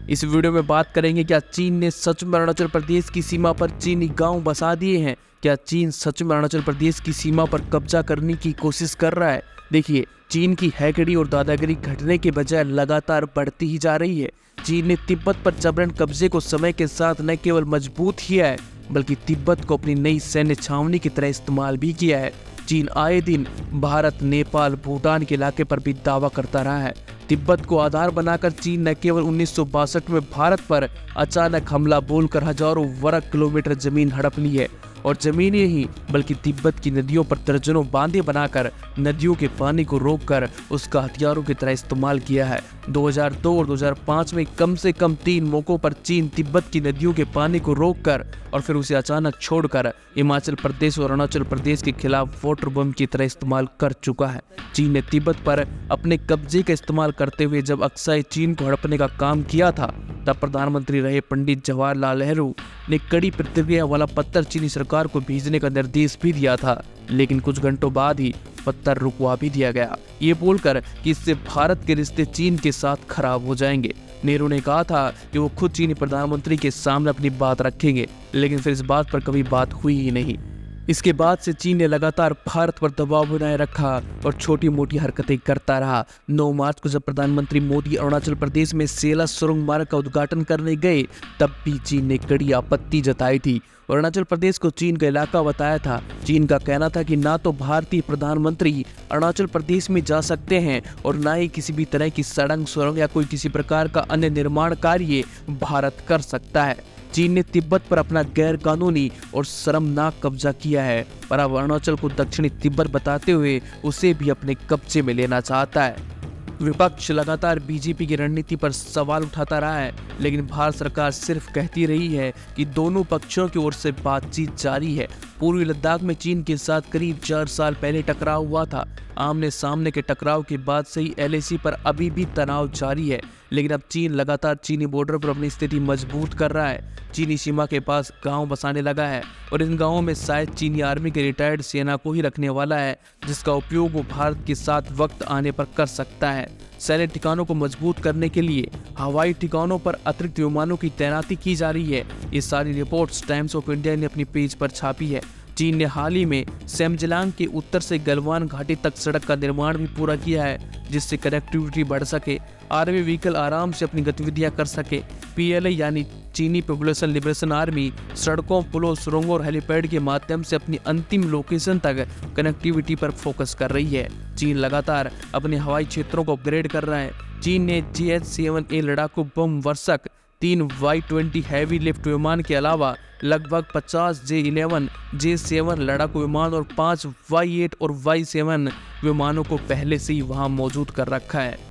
इस वीडियो में बात करेंगे, क्या चीन ने सच में अरुणाचल प्रदेश की सीमा पर चीनी गांव बसा दिए हैं? क्या चीन सच में अरुणाचल प्रदेश की सीमा पर कब्जा करने की कोशिश कर रहा है? देखिए, चीन की हैकड़ी और दादागिरी घटने के बजाय लगातार बढ़ती ही जा रही है। चीन ने तिब्बत पर जबरन कब्जे को समय के साथ न केवल मजबूत किया है, बल्कि तिब्बत को अपनी नई सैन्य छावनी की तरह इस्तेमाल भी किया है। चीन आए दिन भारत, नेपाल, भूटान के इलाके पर भी दावा करता रहा है। तिब्बत को आधार बनाकर चीन न केवल 1962 में भारत पर अचानक हमला बोलकर हजारों वर्ग किलोमीटर जमीन हड़प ली है, और जमीन ही नहीं बल्कि तिब्बत की नदियों पर दर्जनों बांधे बनाकर नदियों के पानी को रोककर उसका हथियारों की तरह इस्तेमाल किया है। 2002 और 2005 में कम से कम 3 मौकों पर चीन तिब्बत की नदियों के पानी को रोककर और फिर उसे अचानक छोड़कर हिमाचल प्रदेश और अरुणाचल प्रदेश के खिलाफ वाटर बम की तरह इस्तेमाल कर चुका है। चीन ने तिब्बत पर अपने कब्जे का इस्तेमाल करते हुए जब अक्साई चीन को हड़पने का काम किया था, तब प्रधानमंत्री रहे पंडित जवाहरलाल नेहरू ने कड़ी प्रतिक्रिया वाला पत्थर चीनी सरकार को भेजने का निर्देश भी दिया था, लेकिन कुछ घंटों बाद ही पत्थर रुकवा भी दिया गया, ये बोलकर कि इससे भारत के रिश्ते चीन के साथ खराब हो जाएंगे। नेहरू ने कहा था कि वो खुद चीनी प्रधानमंत्री के सामने अपनी बात रखेंगे, लेकिन फिर इस बात पर कभी बात हुई ही नहीं। इसके बाद से चीन ने लगातार भारत पर दबाव बनाए रखा और छोटी मोटी हरकतें करता रहा। 9 मार्च को जब प्रधानमंत्री मोदी अरुणाचल प्रदेश में सेला सुरंग मार्ग का उद्घाटन करने गए, तब भी चीन ने कड़ी आपत्ति जताई थी। अरुणाचल प्रदेश को चीन का इलाका बताया था। चीन का कहना था कि ना तो भारतीय प्रधानमंत्री अरुणाचल प्रदेश में जा सकते हैं और ना ही किसी भी तरह की सड़क, सुरंग या कोई किसी प्रकार का अन्य निर्माण कार्य भारत कर सकता है। चीन ने तिब्बत पर अपना गैर कानूनी और शर्मनाक कब्जा किया है, पर अब अरुणाचल को दक्षिणी तिब्बत बताते हुए उसे भी अपने कब्जे में लेना चाहता है। विपक्ष लगातार बीजेपी की रणनीति पर सवाल उठाता रहा है, लेकिन भारत सरकार सिर्फ कहती रही है कि दोनों पक्षों की ओर से बातचीत जारी है। पूर्वी लद्दाख में चीन के साथ करीब 4 साल पहले टकराव हुआ था। आमने सामने के टकराव के बाद से ही LAC पर अभी भी तनाव जारी है, लेकिन अब चीन लगातार चीनी बॉर्डर पर अपनी स्थिति मजबूत कर रहा है। चीनी सीमा के पास गांव बसाने लगा है और इन गांवों में शायद चीनी आर्मी के रिटायर्ड सेना को ही रखने वाला है, जिसका उपयोग वो भारत के साथ वक्त आने पर कर सकता है। सैन्य ठिकानों को मजबूत करने के लिए हवाई ठिकानों पर अतिरिक्त विमानों की तैनाती की जा रही है। ये सारी रिपोर्ट्स टाइम्स ऑफ इंडिया ने अपनी पेज पर छापी है। चीन ने हाल ही में सेमजलांग के उत्तर से गलवान घाटी तक सड़क का निर्माण भी पूरा किया है, जिससे कनेक्टिविटी बढ़ सके, आर्मी व्हीकल आराम से अपनी गतिविधियां कर सके। PLA यानी चीनी पॉपुलेशन लिबरेशन आर्मी सड़कों, पुलों, सुरंगों और हेलीपैड के माध्यम से अपनी अंतिम लोकेशन तक कनेक्टिविटी पर फोकस कर रही है। चीन लगातार अपने हवाई क्षेत्रों को अपग्रेड कर रहा है। चीन ने JH-7A लड़ाकू बम वर्षक, 3 Y-20 हैवी लिफ्ट विमान के अलावा लगभग 50 J-11, J-7 लड़ाकू विमान और 5 Y-8 और Y-7 विमानों को पहले से ही वहां मौजूद कर रखा है।